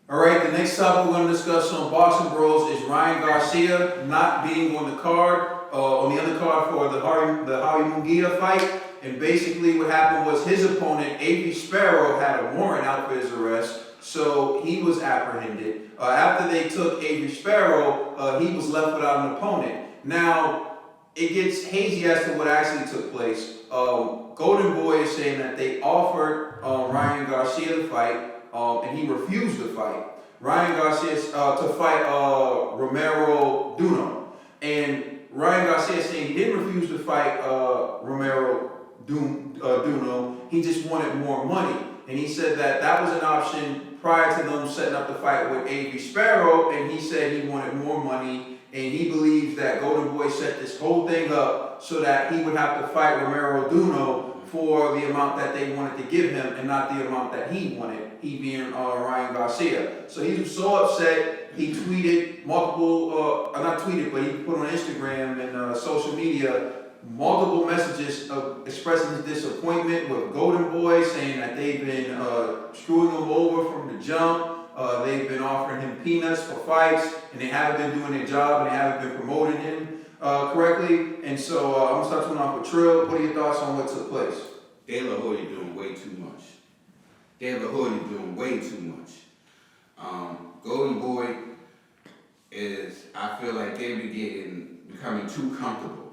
All right, the next topic we're going to discuss on Boxing Bros is Ryan Garcia not being on the card, on the undercard for the Harry Munguia fight. And basically, what happened was his opponent, Avery Sparrow, had a warrant out for his arrest, so he was apprehended. After they took Avery Sparrow, he was left without an opponent. Now, it gets hazy as to what actually took place. Golden Boy is saying that they offered Ryan Garcia the fight, and he refused to fight. Ryan Garcia to fight Romero Duno, and Ryan Garcia saying he didn't refuse to fight Romero Duno. He just wanted more money, and he said that that was an option prior to them setting up the fight with Avery Sparrow, and he said he wanted more money, and he believes that Golden Boy set this whole thing up so that he would have to fight Romero Duno for the amount that they wanted to give him and not the amount that he wanted, he being Ryan Garcia. So he was so upset, he tweeted not tweeted, but he put on Instagram and social media multiple messages of expressing his disappointment with Golden Boy, saying that they've been screwing him over from the jump. They've been offering him peanuts for fights, and they haven't been doing their job, and they haven't been promoting him correctly. And so I'm gonna start talking off with Trill. What are your thoughts on what took place? De La Hoya doing way too much. De La Hoya doing way too much. Golden Boy I feel like they're becoming too comfortable.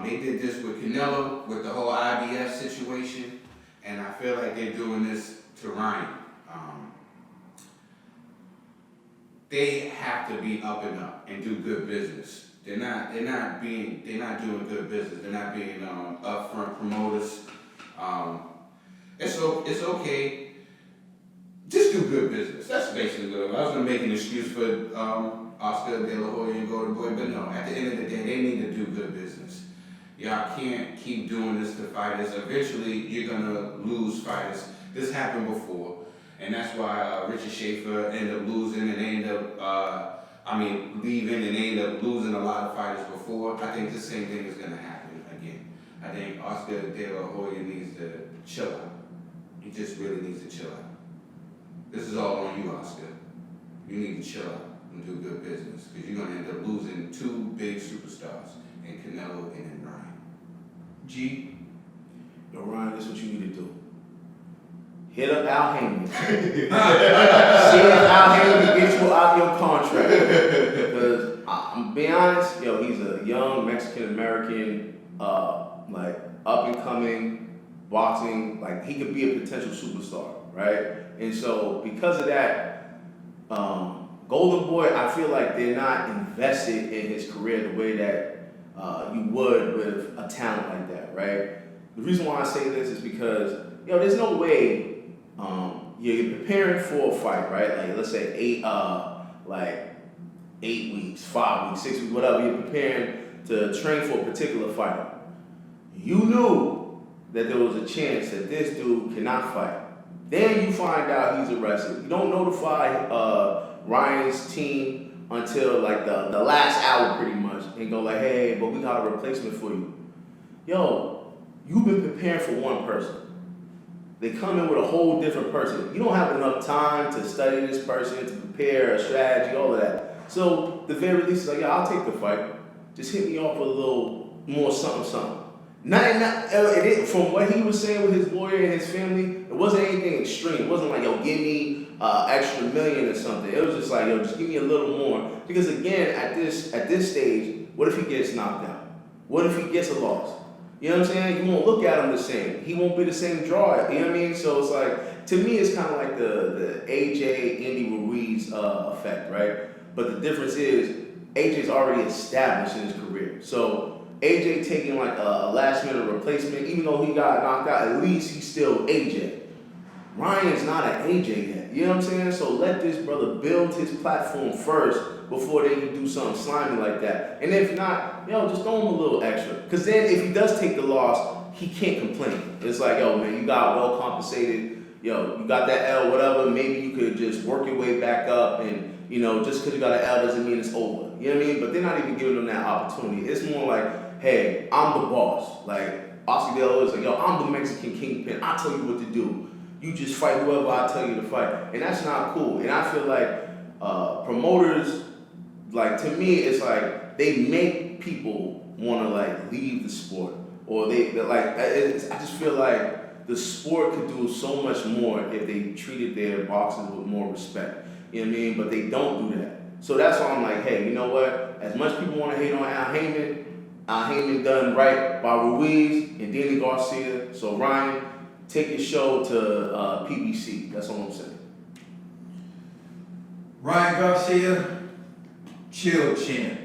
They did this with Canelo, with the whole IBF situation, and I feel like they're doing this to Ryan. They have to be up and up and do good business. They're not doing good business. They're not being upfront promoters. It's okay. Just do good business. That's basically what I was gonna make an excuse for Oscar De La Hoya and Golden Boy, but no. At the end of the day, they need to do good business. Y'all can't keep doing this to fighters. Eventually, you're gonna lose fighters. This happened before, and that's why Richard Schaefer ended up losing, and they ended up leaving, and they ended up losing a lot of fighters before. I think the same thing is gonna happen again. I think Oscar De La Hoya needs to chill out. He just really needs to chill out. This is all on you, Oscar. You need to chill out and do good business, because you're gonna end up losing two big superstars in Canelo and in Ryan. G, yo, Ryan, this is what you need to do. Hit up Al Haymon. See if Al Haymon gets you out your contract. Because I'm being honest, yo, he's a young Mexican American, like up and coming boxing. Like he could be a potential superstar, right? And so because of that, Golden Boy, I feel like they're not invested in his career the way that you would with a talent like that, right? The reason why I say this is because, there's no way you're preparing for a fight, right? Like let's say 8 weeks, 5 weeks, 6 weeks, whatever. You're preparing to train for a particular fighter. You knew that there was a chance that this dude cannot fight. Then you find out he's arrested. You don't notify Ryan's team until like the last hour pretty much and go like, hey, but we got a replacement for you. Yo, you've been preparing for one person. They come in with a whole different person. You don't have enough time to study this person, to prepare a strategy, all of that. So the very least is like, yeah, I'll take the fight. Just hit me off with a little more something. From what he was saying with his lawyer and his family, it wasn't anything extreme. It wasn't like, yo, give me extra million or something. It was just like, yo, just give me a little more. Because again, at this stage, what if he gets knocked out? What if he gets a loss? You know what I'm saying? You won't look at him the same. He won't be the same draw. You know what I mean? So it's like, to me, it's kind of like the AJ Andy Ruiz effect, right? But the difference is AJ's already established in his career. So AJ taking like a last minute replacement, even though he got knocked out, at least he's still AJ. Ryan's not an AJ yet. You know what I'm saying? So let this brother build his platform first before they can do something slimy like that. And if not, just throw him a little extra. Because then if he does take the loss, he can't complain. It's like, yo, man, you got well compensated. You got that L, whatever. Maybe you could just work your way back up. And, just because you got an L doesn't mean it's over. You know what I mean? But they're not even giving them that opportunity. It's more like, hey, I'm the boss. Like, Oscar De La Hoya is like, yo, I'm the Mexican kingpin. I tell you what to do. You just fight whoever I tell you to fight, and that's not cool. And I feel like promoters, like to me, it's like they make people want to like leave the sport, or they're like. I just feel like the sport could do so much more if they treated their boxers with more respect. You know what I mean? But they don't do that. So that's why I'm like, hey, you know what? As much people want to hate on Al Heyman done right by Ruiz and Danny Garcia. So Ryan, take your show to PBC. That's all I'm saying. Ryan Garcia, chill, champ.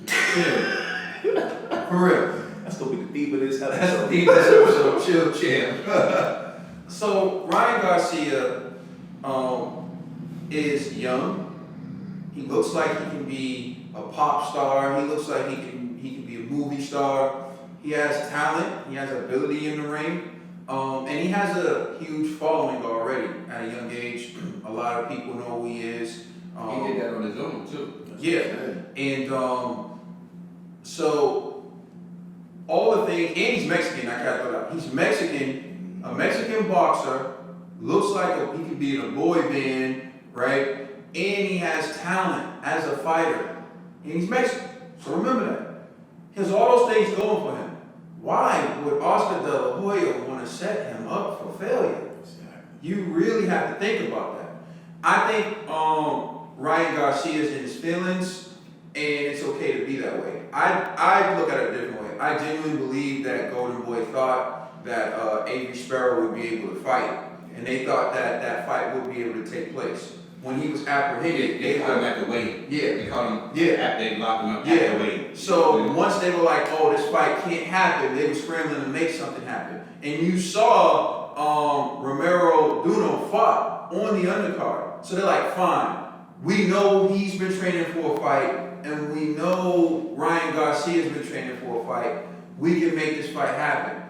Chill. For real. That's gonna be the theme of this episode. That's the theme of this episode, chill, champ. So Ryan Garcia is young. He looks like he can be a pop star. He looks like he can be a movie star. He has talent. He has ability in the ring. And he has a huge following already at a young age. A lot of people know who he is. He did that on his own too. Yeah. And so all the things, and he's Mexican, I gotta throw that out. He's Mexican, a Mexican boxer, looks like he could be in a boy band, right? And he has talent as a fighter. And he's Mexican. So remember that. He has all those things going for him. Why would Oscar De La Hoya want to set him up for failure? Exactly. You really have to think about that. I think Ryan Garcia is in his feelings, and it's okay to be that way. I look at it a different way. I genuinely believe that Golden Boy thought that Avery Sparrow would be able to fight, and they thought that that fight would be able to take place. When he was apprehended, They caught him at the weight. Yeah. They caught him Yeah. after they locked him up Yeah. at the weight. So once they were like, oh, this fight can't happen, they were scrambling to make something happen. And you saw Romero Duno fought on the undercard. So they're like, fine, we know he's been training for a fight, and we know Ryan Garcia's been training for a fight. We can make this fight happen.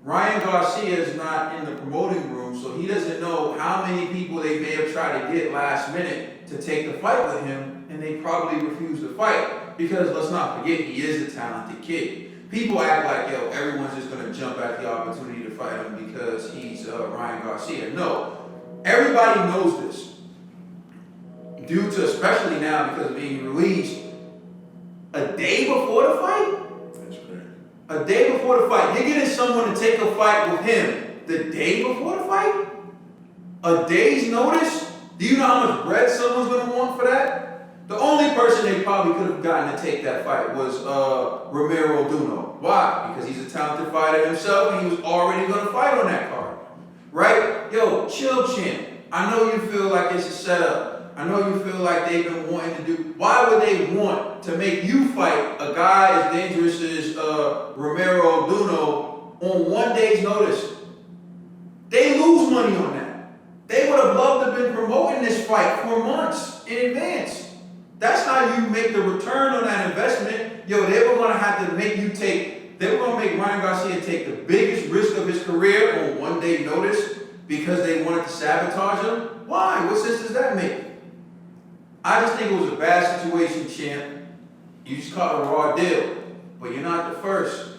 Ryan Garcia is not in the promoting room, so he doesn't know how many people they may have tried to get last minute to take the fight with him, and they probably refused to fight. Because let's not forget, he is a talented kid. People act like, yo, everyone's just gonna jump at the opportunity to fight him because he's Ryan Garcia. No, everybody knows this. Due to, especially now because of being released, a day before the fight, That's great. a day before the fight, you're getting someone to take a fight with him the day before the fight? A day's notice? Do you know how much bread someone's going to want for that? The only person they probably could have gotten to take that fight was Romero Duno. Why? Because he's a talented fighter himself and he was already going to fight on that card. Right? Yo, chill, champ. I know you feel like it's a setup. I know you feel like they've been wanting to do. Why would they want to make you fight a guy as dangerous as Romero Duno on 1 day's notice? They lose money on that. They would have loved to have been promoting this fight for months in advance. That's how you make the return on that investment. Yo, they were going to have to make you take, they were going to make Ryan Garcia take the biggest risk of his career on 1 day notice because they wanted to sabotage him. Why? What sense does that make? I just think it was a bad situation, champ. You just caught a raw deal, but you're not the first.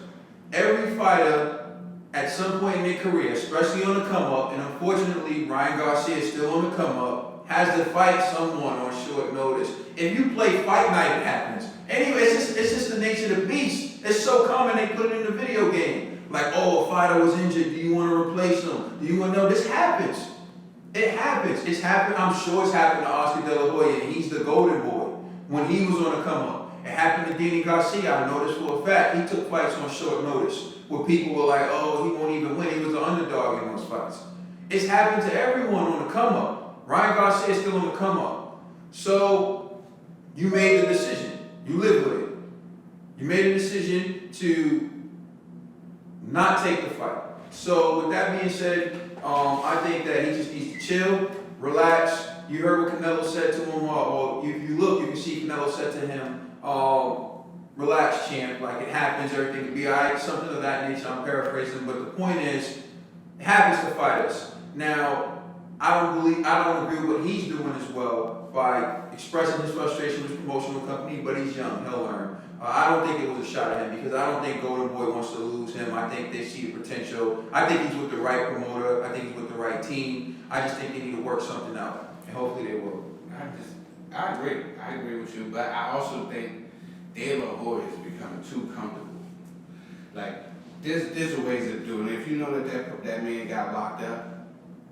Every fighter at some point in their career, especially on the come up, and unfortunately Ryan Garcia is still on the come up, has to fight someone on short notice. If you play Fight Night, it happens. Anyway, it's just the nature of the beast. It's so common they put it in the video game. Like, oh, a fighter was injured. Do you want to replace him? Do you want to know? This happens. It happens. It's happened. I'm sure it's happened to Oscar De La Hoya, and he's the golden boy when he was on the come up. It happened to Danny Garcia. I know this for a fact. He took fights on short notice where people were like, oh, he won't even win. He was an underdog in those fights. It's happened to everyone on the come up. Ryan Garcia is still on the come up. So you made the decision. You live with it. You made a decision to not take the fight. So with that being said, I think that he just needs to chill, relax. You heard what Canelo said to him, or if you look, you can see Canelo said to him, relax, champ, like it happens, everything will be all right, something of that nature. I'm paraphrasing, but the point is, it happens to fighters. Now, I don't agree with what he's doing as well by expressing his frustration with his promotional company, but he's young, he'll learn. I don't think it was a shot at him because I don't think Golden Boy wants to lose him. I think they see the potential. I think he's with the right promoter. I think he's with the right team. I just think they need to work something out, and hopefully they will. I agree with you, but I also think De La Hoya is becoming too comfortable. Like, there's ways of doing it. If you know that man got locked up,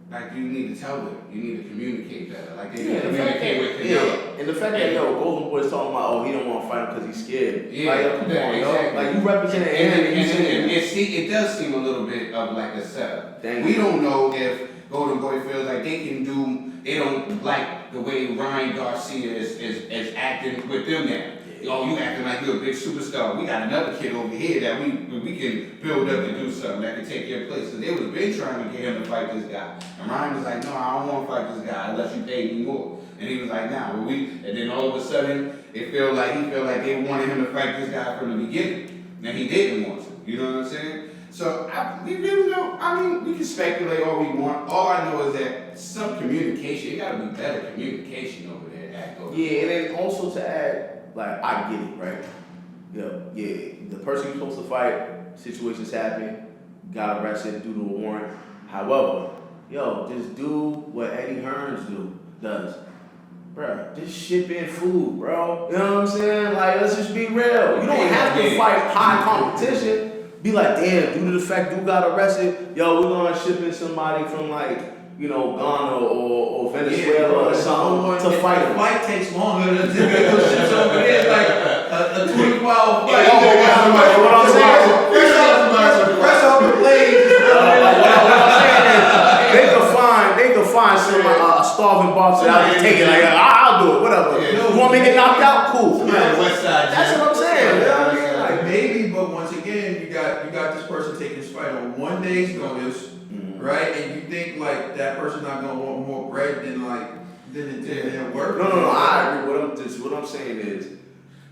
like, you need to tell them. You need to communicate better. Like, they need to communicate with Canelo. Yeah, and the fact that, Golden Boy's talking about, oh, he don't want to fight him because he's scared. Yeah, like, come on, exactly. Like, you represent and it does seem a little bit of like a setup. We don't know if Golden Boy feels like they don't like the way Ryan Garcia is acting with them now. Oh, you acting like you're a big superstar. We got another kid over here that we can build up to do something that can take your place. So they was been trying to get him to fight this guy. And Ryan was like, no, I don't want to fight this guy unless you pay me more. And he was like, nah, and then all of a sudden, he felt like they wanted him to fight this guy from the beginning. And he didn't want to. You know what I'm saying? So we really don't. I mean, we can speculate all we want. All I know is that some communication. It got to be better communication over there at Golden. Yeah, and then also to add, like, I get it, right? The person you're supposed to fight, situations happen, got arrested due to a warrant. However, just do what Eddie Hearns does. Bruh, just ship in food, bro. You know what I'm saying? Like, let's just be real. You don't have to fight high competition. Be like, damn, due to the fact you got arrested, we're gonna ship in somebody from Ghana or Venezuela or something to fight him. The fight takes longer to get those shits over there. It's like a 24-hour fight. What I'm saying is, fresh off the blade. what I'm saying is, they could find some starving boxer out there taking like, I'll do it, whatever. You want me to get knocked out? Cool. That's what I'm saying. Like maybe, but once again, you got this person taking this fight on 1 day's notice. Right, and you think like that person's not gonna want more bread than it didn't work? No, I agree. What I'm saying is,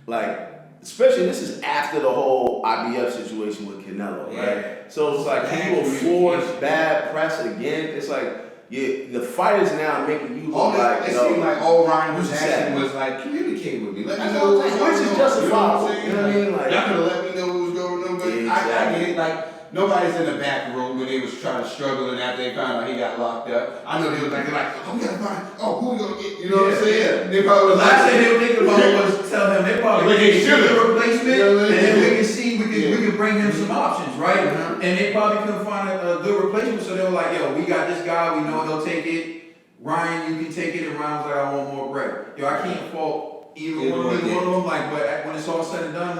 like, especially this is after the whole IBF situation with Canelo, right? So it's like people force bad press again. It's like the fighters now making you look like it seemed like all Ryan was asking was like, communicate with me. Let me know what's which is justifiable. You know what I mean? Like, y'all could let me know what was going on, but I get it. Like, nobody's in the back room when they was trying to struggle and after they found out he got locked up. I know they was like, we gotta find, who we gonna get? You know what I'm saying? They probably the last thing they were thinking about was tell him they probably should a replacement, and then we can see we can bring him some options, right? And they probably couldn't find a good replacement, so they were like, we got this guy, we know he'll take it. Ryan, you can take it, and Ryan was like, I want more bread. I can't fault either one of them. Like, but when it's all said and done,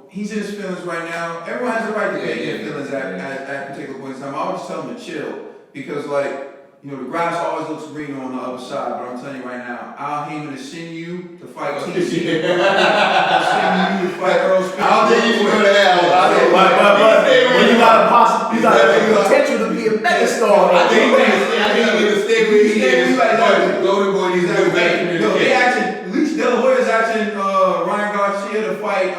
he's in his feelings right now. Everyone has a right to be in feelings at particular points in time. I would just tell him to chill because, the grass always looks greener on the other side. But I'm telling you right now, Al Heyman is sending you to fight TC. I'll send you to fight Earl Spence. I don't think you should go to hell. But when you got the potential to be a megastar. I think he needs to stay where he is. Golden Boy needs to go back. At least De La Hoya's asking Ryan Garcia to fight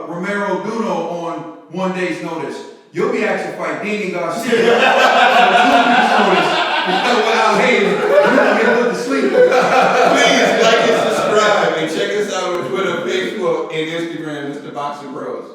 Romero Duno on 1 day's notice. You'll be asked to fight Danny Garcia on 2 weeks' notice. Without Heyman, you're gonna get put to sleep. Please like and subscribe and check us out on Twitter, Facebook, and Instagram, Mr. Boxing Bros.